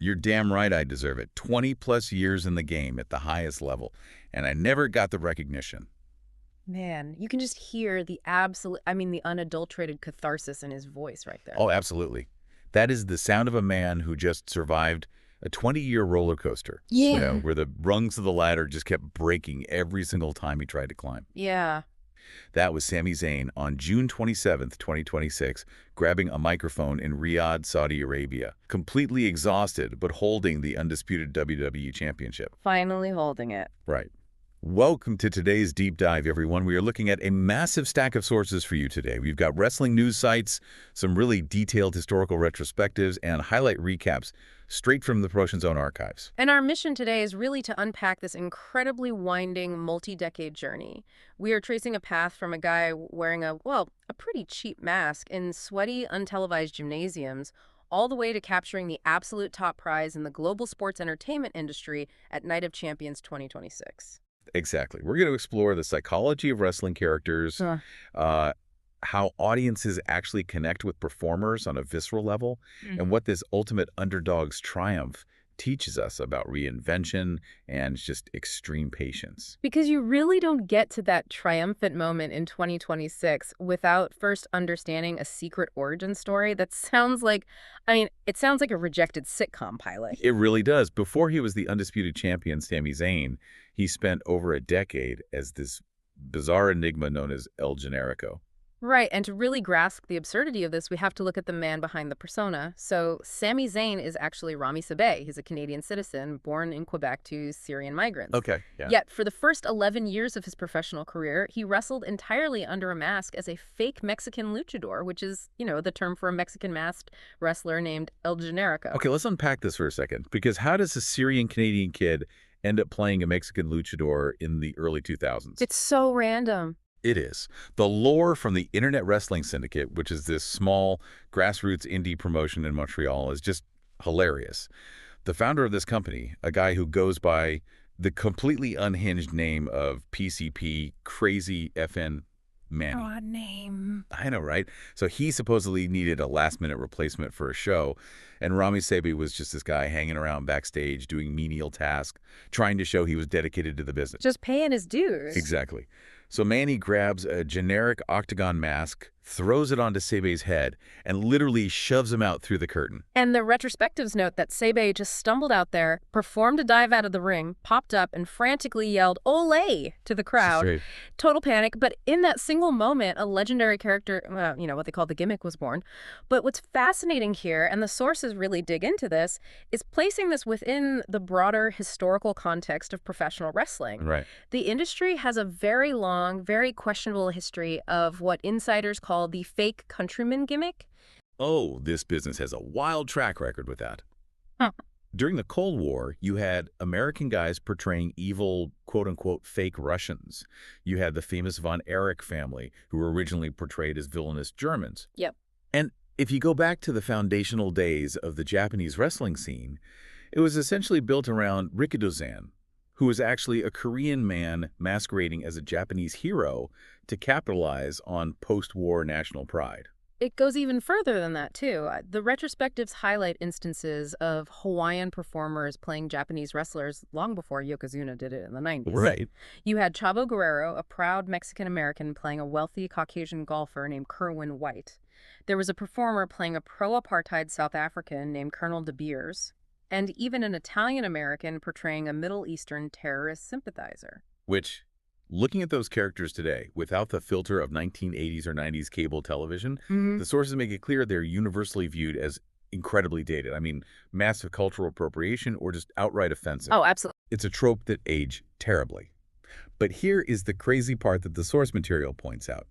You're damn right I deserve it. 20-plus years in the game at the highest level, and I never got the recognition. Man, you can just hear the unadulterated catharsis in his voice right there. Oh, absolutely. That is the sound of a man who just survived a 20-year roller coaster, Yeah. where the rungs of the ladder just kept breaking every single time he tried to climb. Yeah. That was Sami Zayn on June 27th, 2026, grabbing a microphone in Riyadh, Saudi Arabia, completely exhausted but holding the undisputed WWE Championship. Finally holding it. Right. Welcome to today's deep dive, everyone. We are looking at a massive stack of sources for you today. We've got wrestling news sites, some really detailed historical retrospectives, and highlight recaps straight from the promotion's own archives. And our mission today is really to unpack this incredibly winding, multi-decade journey. We are tracing a path from a guy wearing a pretty cheap mask in sweaty, untelevised gymnasiums, all the way to capturing the absolute top prize in the global sports entertainment industry at Night of Champions 2026. Exactly. We're going to explore the psychology of wrestling characters, uh, how audiences actually connect with performers on a visceral level, and what this ultimate underdog's triumph teaches us about reinvention and just extreme patience. Because you really don't get to that triumphant moment in 2026 without first understanding a secret origin story that it sounds like a rejected sitcom pilot. It really does. Before he was the undisputed champion, Sami Zayn, he spent over a decade as this bizarre enigma known as El Generico. Right, and to really grasp the absurdity of this, we have to look at the man behind the persona. So Sami Zayn is actually Rami Sabeh. He's a Canadian citizen born in Quebec to Syrian migrants. Okay, yeah. Yet, for the first 11 years of his professional career, he wrestled entirely under a mask as a fake Mexican luchador, which is, the term for a Mexican masked wrestler named El Generico. Okay, let's unpack this for a second, because how does a Syrian-Canadian kid end up playing a Mexican luchador in the early 2000s? It's so random. It is. The lore from the Internet Wrestling Syndicate, which is this small grassroots indie promotion in Montreal, is just hilarious. The founder of this company, a guy who goes by the completely unhinged name of PCP Crazy FN Manny. Odd name. I know, right? So he supposedly needed a last-minute replacement for a show, and Rami Sabeh was just this guy hanging around backstage doing menial tasks, trying to show he was dedicated to the business. Just paying his dues. Exactly. So Manny grabs a generic octagon mask, throws it onto Sabeh's head, and literally shoves him out through the curtain. And the retrospectives note that Sabeh just stumbled out there, performed a dive out of the ring, popped up, and frantically yelled, "Olé!" to the crowd. Straight. Total panic. But in that single moment, a legendary character, what they call the gimmick, was born. But what's fascinating here, and the sources really dig into this, is placing this within the broader historical context of professional wrestling. Right. The industry has a very long, very questionable history of what insiders call the fake countryman gimmick. Oh, this business has a wild track record with that. Huh. During the Cold War, you had American guys portraying evil, quote-unquote, fake Russians. You had the famous von Erich family, who were originally portrayed as villainous Germans. Yep. And if you go back to the foundational days of the Japanese wrestling scene, it was essentially built around Rikidozan, who was actually a Korean man masquerading as a Japanese hero to capitalize on post-war national pride. It goes even further than that, too. The retrospectives highlight instances of Hawaiian performers playing Japanese wrestlers long before Yokozuna did it in the 90s. Right. You had Chavo Guerrero, a proud Mexican-American, playing a wealthy Caucasian golfer named Kerwin White. There was a performer playing a pro-apartheid South African named Colonel De Beers, and even an Italian-American portraying a Middle Eastern terrorist sympathizer. Which, looking at those characters today, without the filter of 1980s or 90s cable television, the sources make it clear they're universally viewed as incredibly dated. I mean, massive cultural appropriation or just outright offensive. Oh, absolutely. It's a trope that aged terribly. But here is the crazy part that the source material points out.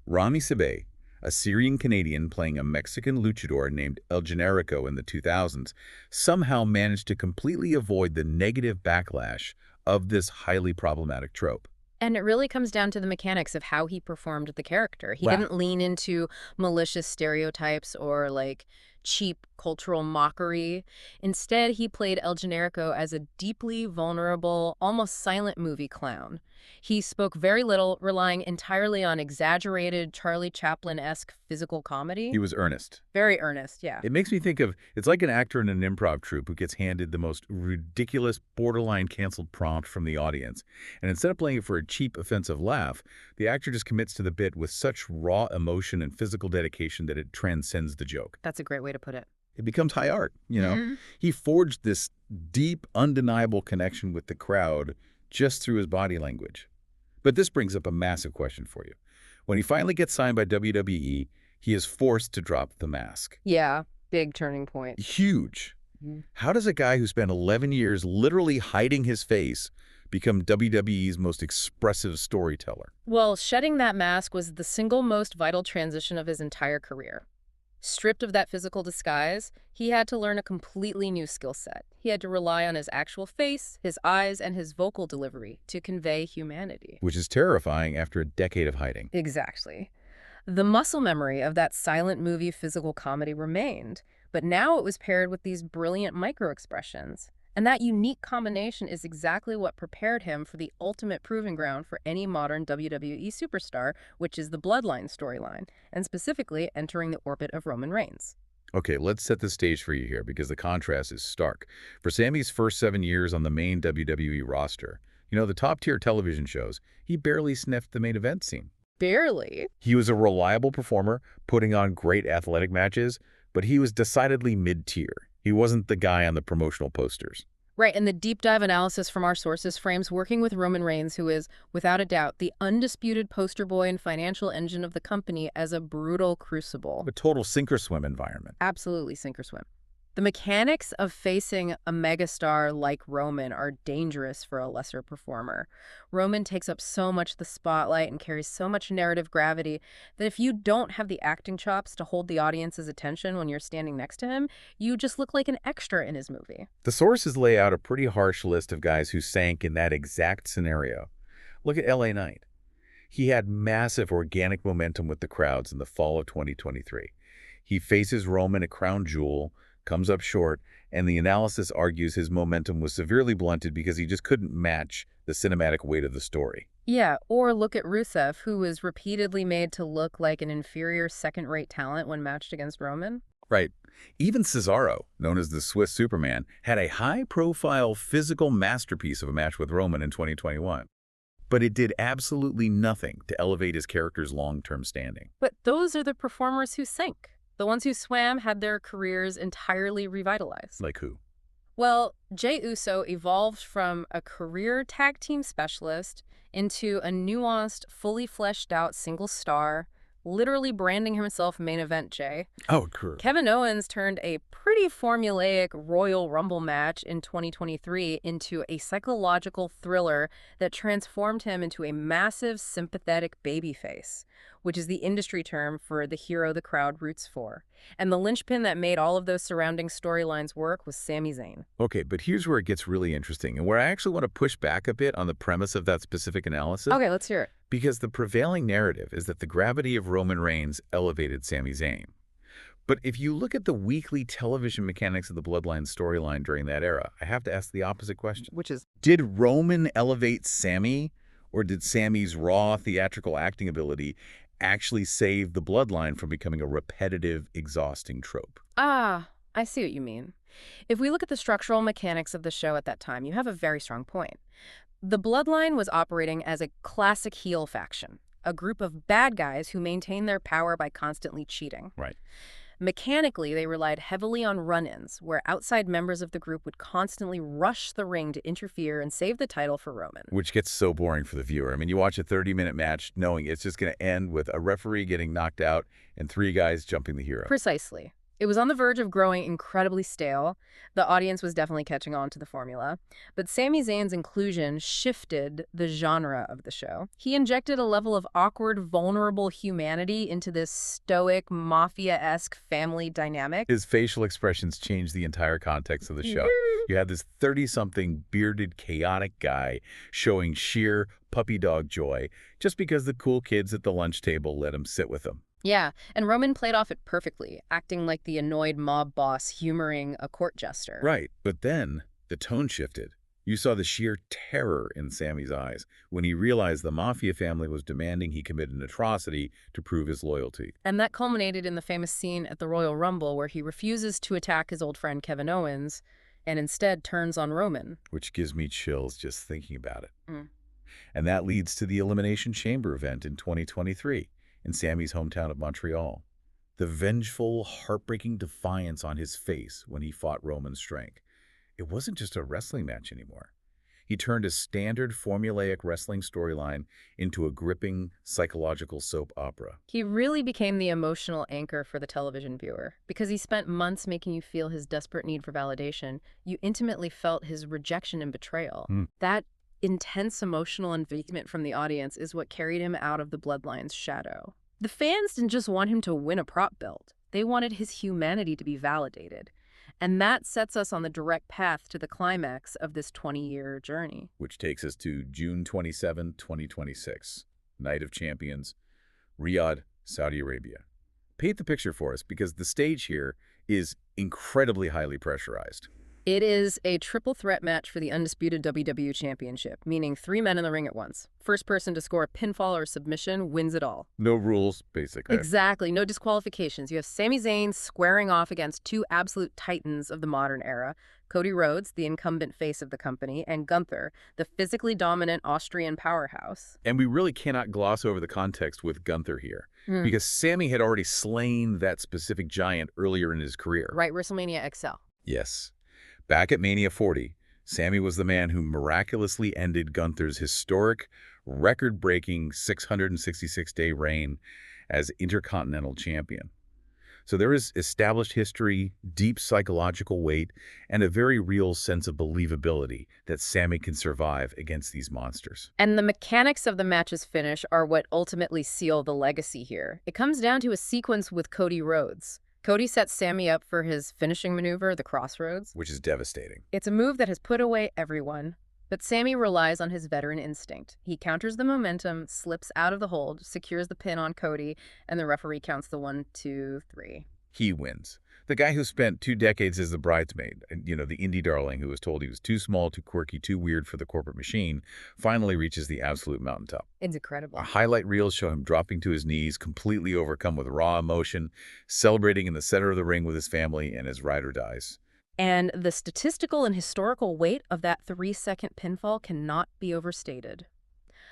Rami Sabeh, a Syrian-Canadian playing a Mexican luchador named El Generico in the 2000s, somehow managed to completely avoid the negative backlash of this highly problematic trope. And it really comes down to the mechanics of how he performed the character. He Wow. didn't lean into malicious stereotypes or cheap cultural mockery. Instead, he played El Generico as a deeply vulnerable, almost silent movie clown. He spoke very little, relying entirely on exaggerated Charlie Chaplin-esque physical He comedy. was earnest. Very earnest, yeah. It makes me think of, it's like an actor in an improv troupe who gets handed the most ridiculous, borderline canceled prompt from the audience. And instead of playing it for a cheap, offensive laugh, the actor just commits to the bit with such raw emotion and physical dedication that it transcends the joke. That's a great way to put it. It becomes high art. He forged this deep, undeniable connection with the crowd just through his body language. But this brings up a massive question for you. When he finally gets signed by WWE, he is forced to drop the mask. Yeah, big turning point. Huge. Mhm. How does a guy who spent 11 years literally hiding his face become WWE's most expressive storyteller? Well, shedding that mask was the single most vital transition of his entire career. Stripped of that physical disguise, he had to learn a completely new skill set. He had to rely on his actual face, his eyes, and his vocal delivery to convey humanity. Which is terrifying after a decade of hiding. Exactly. The muscle memory of that silent movie physical comedy remained, but now it was paired with these brilliant microexpressions. And that unique combination is exactly what prepared him for the ultimate proving ground for any modern WWE superstar, which is the Bloodline storyline, and specifically entering the orbit of Roman Reigns. Okay, let's set the stage for you here because the contrast is stark. For Sami's first 7 years on the main WWE roster, the top-tier television shows, he barely sniffed the main event scene. Barely. He was a reliable performer, putting on great athletic matches, but he was decidedly mid-tier. He wasn't the guy on the promotional posters. Right, and the deep dive analysis from our sources frames working with Roman Reigns, who is, without a doubt, the undisputed poster boy and financial engine of the company, as a brutal crucible. A total sink-or-swim environment. Absolutely sink or swim. The mechanics of facing a megastar like Roman are dangerous for a lesser performer. Roman takes up so much of the spotlight and carries so much narrative gravity that if you don't have the acting chops to hold the audience's attention when you're standing next to him, you just look like an extra in his movie. The sources lay out a pretty harsh list of guys who sank in that exact scenario. Look at LA Knight. He had massive organic momentum with the crowds in the fall of 2023. He faces Roman at Crown Jewel, comes up short, and the analysis argues his momentum was severely blunted because he just couldn't match the cinematic weight of the story. Yeah, or look at Rusev, who was repeatedly made to look like an inferior second-rate talent when matched against Roman. Right. Even Cesaro, known as the Swiss Superman, had a high-profile physical masterpiece of a match with Roman in 2021. But it did absolutely nothing to elevate his character's long-term standing. But those are the performers who sank. The ones who swam had their careers entirely revitalized. Like who? Well, Jey Uso evolved from a career tag team specialist into a nuanced, fully fleshed out single star, literally branding himself main event Jey. Oh, cool. Kevin Owens turned a pretty formulaic Royal Rumble match in 2023 into a psychological thriller that transformed him into a massive, sympathetic babyface, which is the industry term for the hero the crowd roots for. And the linchpin that made all of those surrounding storylines work was Sami Zayn. Okay, but here's where it gets really interesting, and where I actually want to push back a bit on the premise of that specific analysis. Okay, let's hear it. Because the prevailing narrative is that the gravity of Roman Reigns elevated Sami Zayn. But if you look at the weekly television mechanics of the Bloodline storyline during that era, I have to ask the opposite question. Which is, Did Roman elevate Sami, or did Sami's raw theatrical acting ability actually save the Bloodline from becoming a repetitive, exhausting trope? I see what you mean. If we look at the structural mechanics of the show at that time, you have a very strong point. The Bloodline was operating as a classic heel faction, a group of bad guys who maintain their power by constantly cheating. Right. Mechanically, they relied heavily on run-ins, where outside members of the group would constantly rush the ring to interfere and save the title for Roman. Which gets so boring for the viewer. I mean, you watch a 30-minute match knowing it's just going to end with a referee getting knocked out and 3 guys jumping the hero. Precisely. It was on the verge of growing incredibly stale. The audience was definitely catching on to the formula. But Sami Zayn's inclusion shifted the genre of the show. He injected a level of awkward, vulnerable humanity into this stoic, mafia-esque family dynamic. His facial expressions changed the entire context of the show. You had this 30-something bearded, chaotic guy showing sheer puppy dog joy just because the cool kids at the lunch table let him sit with them. Yeah, and Roman played off it perfectly, acting like the annoyed mob boss humoring a court jester. Right, but then the tone shifted. You saw the sheer terror in Sami's eyes when he realized the mafia family was demanding he commit an atrocity to prove his loyalty. And that culminated in the famous scene at the Royal Rumble where he refuses to attack his old friend Kevin Owens and instead turns on Roman. Which gives me chills just thinking about it. Mm. And that leads to the Elimination Chamber event in 2023 in Sami's hometown of Montreal. The vengeful, heartbreaking defiance on his face when he fought Roman Strength. It wasn't just a wrestling match anymore. He turned a standard formulaic wrestling storyline into a gripping psychological soap opera. He really became the emotional anchor for the television viewer. Because he spent months making you feel his desperate need for validation, you intimately felt his rejection and betrayal. That intense emotional investment from the audience is what carried him out of the Bloodline's shadow. The fans didn't just want him to win a prop belt. They wanted his humanity to be validated. And that sets us on the direct path to the climax of this 20-year journey. Which takes us to June 27, 2026, Night of Champions, Riyadh, Saudi Arabia. Paint the picture for us because the stage here is incredibly highly pressurized. It is a triple threat match for the undisputed WWE Championship, meaning 3 men in the ring at once. First person to score a pinfall or submission wins it all. No rules, basically. Exactly, no disqualifications. You have Sami Zayn squaring off against 2 absolute titans of the modern era, Cody Rhodes, the incumbent face of the company, and Gunther, the physically dominant Austrian powerhouse. And we really cannot gloss over the context with Gunther here, because Sami had already slain that specific giant earlier in his career. Right, WrestleMania XL. Yes. Back at Mania 40, Sami was the man who miraculously ended Gunther's historic, record-breaking 666-day reign as Intercontinental Champion. So there is established history, deep psychological weight, and a very real sense of believability that Sami can survive against these monsters. And the mechanics of the match's finish are what ultimately seal the legacy here. It comes down to a sequence with Cody Rhodes. Cody sets Sami up for his finishing maneuver, the Crossroads. Which is devastating. It's a move that has put away everyone, but Sami relies on his veteran instinct. He counters the momentum, slips out of the hold, secures the pin on Cody, and the referee counts the 1, 2, 3. He wins. The guy who spent 2 decades as the bridesmaid, the indie darling who was told he was too small, too quirky, too weird for the corporate machine, finally reaches the absolute mountaintop. It's incredible. Our highlight reels show him dropping to his knees, completely overcome with raw emotion, celebrating in the center of the ring with his family, and his rider dies. And the statistical and historical weight of that 3-second pinfall cannot be overstated.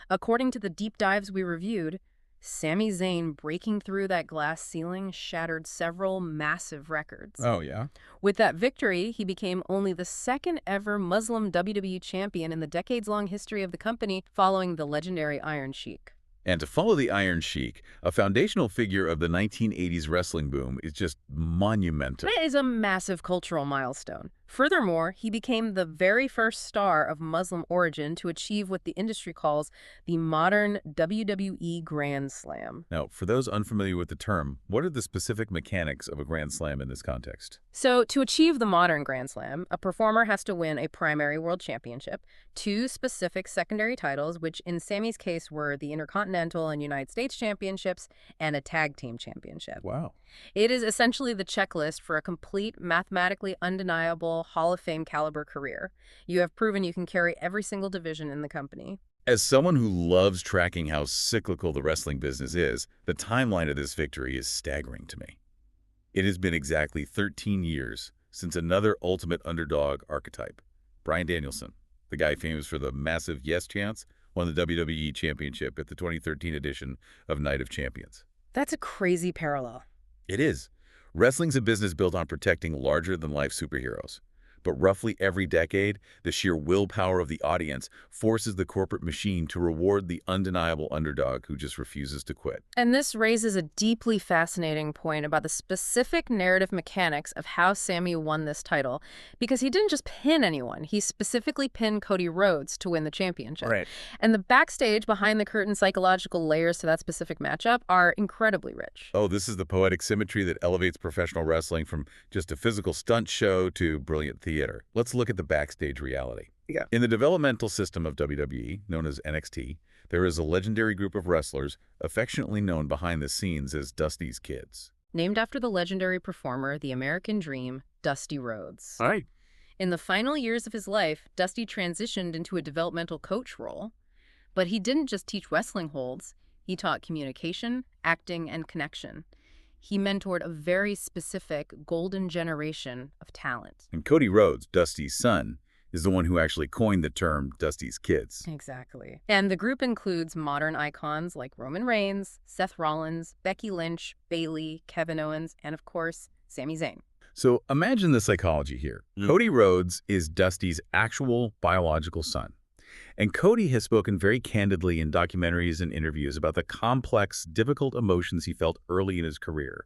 According to the deep dives we reviewed, Sami Zayn breaking through that glass ceiling shattered several massive records. Oh, yeah? With that victory, he became only the second ever Muslim WWE champion in the decades-long history of the company, following the legendary Iron Sheik. And to follow the Iron Sheik, a foundational figure of the 1980s wrestling boom, is just monumental. That is a massive cultural milestone. Furthermore, he became the very first star of Muslim origin to achieve what the industry calls the modern WWE Grand Slam. Now, for those unfamiliar with the term, what are the specific mechanics of a Grand Slam in this context? So, to achieve the modern Grand Slam, a performer has to win a primary world championship, 2 specific secondary titles, which in Sami's case were the Intercontinental and United States Championships, and a Tag Team Championship. Wow. It is essentially the checklist for a complete, mathematically undeniable Hall of Fame caliber career. You have proven you can carry every single division in the company. As someone who loves tracking how cyclical the wrestling business is, the timeline of this victory is staggering to me. It has been exactly 13 years since another ultimate underdog archetype, Bryan Danielson, the guy famous for the massive yes chants, won the WWE Championship at the 2013 edition of Night of Champions. That's a crazy parallel. It is. Wrestling's a business built on protecting larger-than-life superheroes. But roughly every decade, the sheer willpower of the audience forces the corporate machine to reward the undeniable underdog who just refuses to quit. And this raises a deeply fascinating point about the specific narrative mechanics of how Sami won this title, because he didn't just pin anyone, he specifically pinned Cody Rhodes to win the championship. Right. And the backstage, behind-the-curtain psychological layers to that specific matchup are incredibly rich. Oh, this is the poetic symmetry that elevates professional wrestling from just a physical stunt show to brilliant theater. Let's look at the backstage reality. Yeah. In the developmental system of WWE, known as NXT, there is a legendary group of wrestlers affectionately known behind the scenes as Dusty's Kids. Named after the legendary performer, the American Dream, Dusty Rhodes. Right. In the final years of his life, Dusty transitioned into a developmental coach role. But he didn't just teach wrestling holds, he taught communication, acting, and connection. He mentored a very specific golden generation of talent. And Cody Rhodes, Dusty's son, is the one who actually coined the term Dusty's kids. Exactly. And the group includes modern icons like Roman Reigns, Seth Rollins, Becky Lynch, Bayley, Kevin Owens, and of course, Sami Zayn. So imagine the psychology here. Cody Rhodes is Dusty's actual biological son. And Cody has spoken very candidly in documentaries and interviews about the complex, difficult emotions he felt early in his career.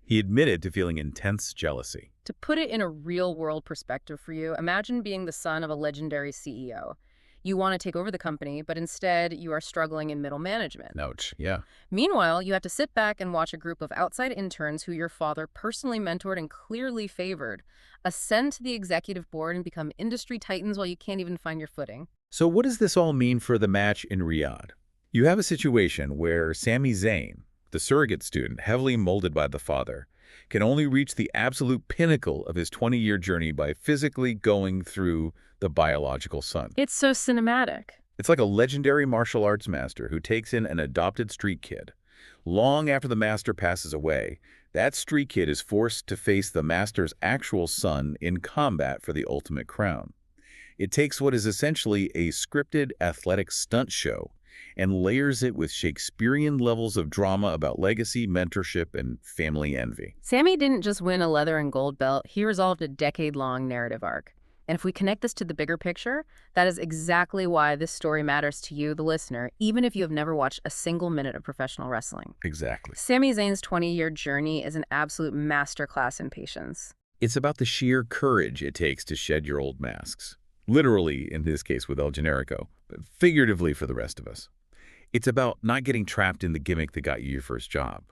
He admitted to feeling intense jealousy. To put it in a real-world perspective for you, imagine being the son of a legendary CEO. You want to take over the company, but instead you are struggling in middle management. Ouch, yeah. Meanwhile, you have to sit back and watch a group of outside interns who your father personally mentored and clearly favored ascend to the executive board and become industry titans while you can't even find your footing. So what does this all mean for the match in Riyadh? You have a situation where Sami Zayn, the surrogate student heavily molded by the father, can only reach the absolute pinnacle of his 20-year journey by physically going through the biological son. It's so cinematic. It's like a legendary martial arts master who takes in an adopted street kid. Long after the master passes away, that street kid is forced to face the master's actual son in combat for the ultimate crown. It takes what is essentially a scripted athletic stunt show and layers it with Shakespearean levels of drama about legacy, mentorship, and family envy. Sami didn't just win a leather and gold belt, he resolved a decade-long narrative arc. And if we connect this to the bigger picture, that is exactly why this story matters to you, the listener, even if you have never watched a single minute of professional wrestling. Exactly. Sami Zayn's 20-year journey is an absolute masterclass in patience. It's about the sheer courage it takes to shed your old masks. Literally, in this case with El Generico, but figuratively for the rest of us. It's about not getting trapped in the gimmick that got you your first job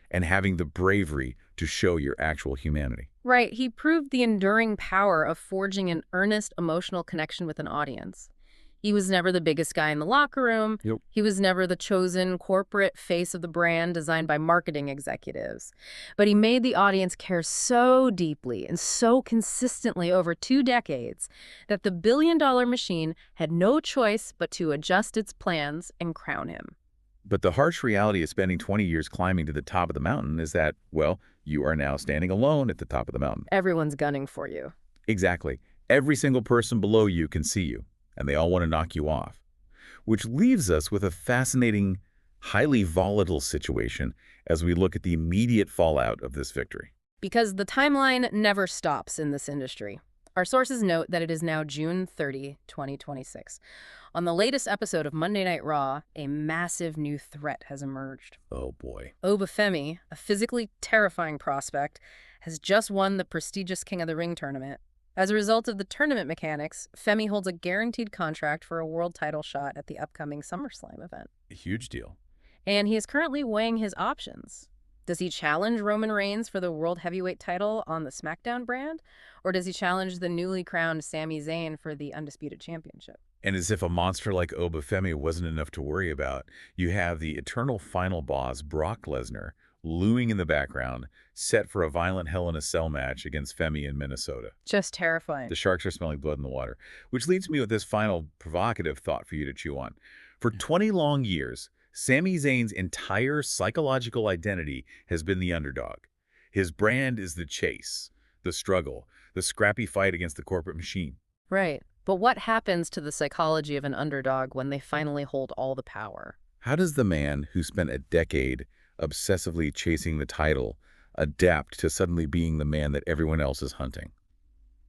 and having the bravery to show your actual humanity. Right, he proved the enduring power of forging an earnest emotional connection with an audience. He was never the biggest guy in the locker room. Yep. He was never the chosen corporate face of the brand designed by marketing executives. But he made the audience care so deeply and so consistently over 2 decades that the billion-dollar machine had no choice but to adjust its plans and crown him. But the harsh reality of spending 20 years climbing to the top of the mountain is that, well, you are now standing alone at the top of the mountain. Everyone's gunning for you. Exactly. Every single person below you can see you, and they all want to knock you off. Which leaves us with a fascinating, highly volatile situation as we look at the immediate fallout of this victory. Because the timeline never stops in this industry. Our sources note that it is now June 30, 2026. On the latest episode of Monday Night Raw, a massive new threat has emerged. Oh boy. Obafemi, a physically terrifying prospect, has just won the prestigious King of the Ring tournament. As a result of the tournament mechanics, Femi holds a guaranteed contract for a world title shot at the upcoming SummerSlam event. A huge deal. And he is currently weighing his options. Does he challenge Roman Reigns for the World Heavyweight title on the SmackDown brand? Or does he challenge the newly crowned Sami Zayn for the Undisputed Championship? And as if a monster like Obafemi wasn't enough to worry about, you have the eternal final boss, Brock Lesnar, looming in the background, set for a violent Hell in a Cell match against Femi in Minnesota. Just terrifying. The sharks are smelling blood in the water. Which leads me with this final provocative thought for you to chew on. For 20 long years, Sami Zayn's entire psychological identity has been the underdog. His brand is the chase, the struggle, the scrappy fight against the corporate machine. Right. But what happens to the psychology of an underdog when they finally hold all the power? How does the man who spent a decade obsessively chasing the title adapt to suddenly being the man that everyone else is hunting?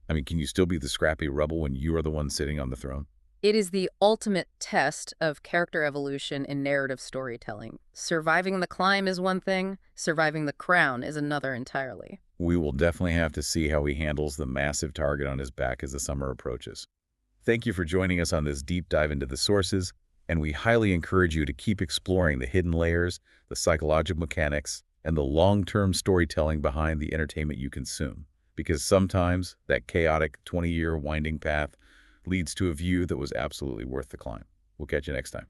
I mean, can you still be the scrappy rebel when you are the one sitting on the throne? It is the ultimate test of character evolution in narrative storytelling. Surviving the climb is one thing, surviving the crown is another entirely. We will definitely have to see how he handles the massive target on his back as the summer approaches. Thank you for joining us on this deep dive into the sources, and we highly encourage you to keep exploring the hidden layers, the psychological mechanics, and the long-term storytelling behind the entertainment you consume. Because sometimes that chaotic 20-year winding path leads to a view that was absolutely worth the climb. We'll catch you next time.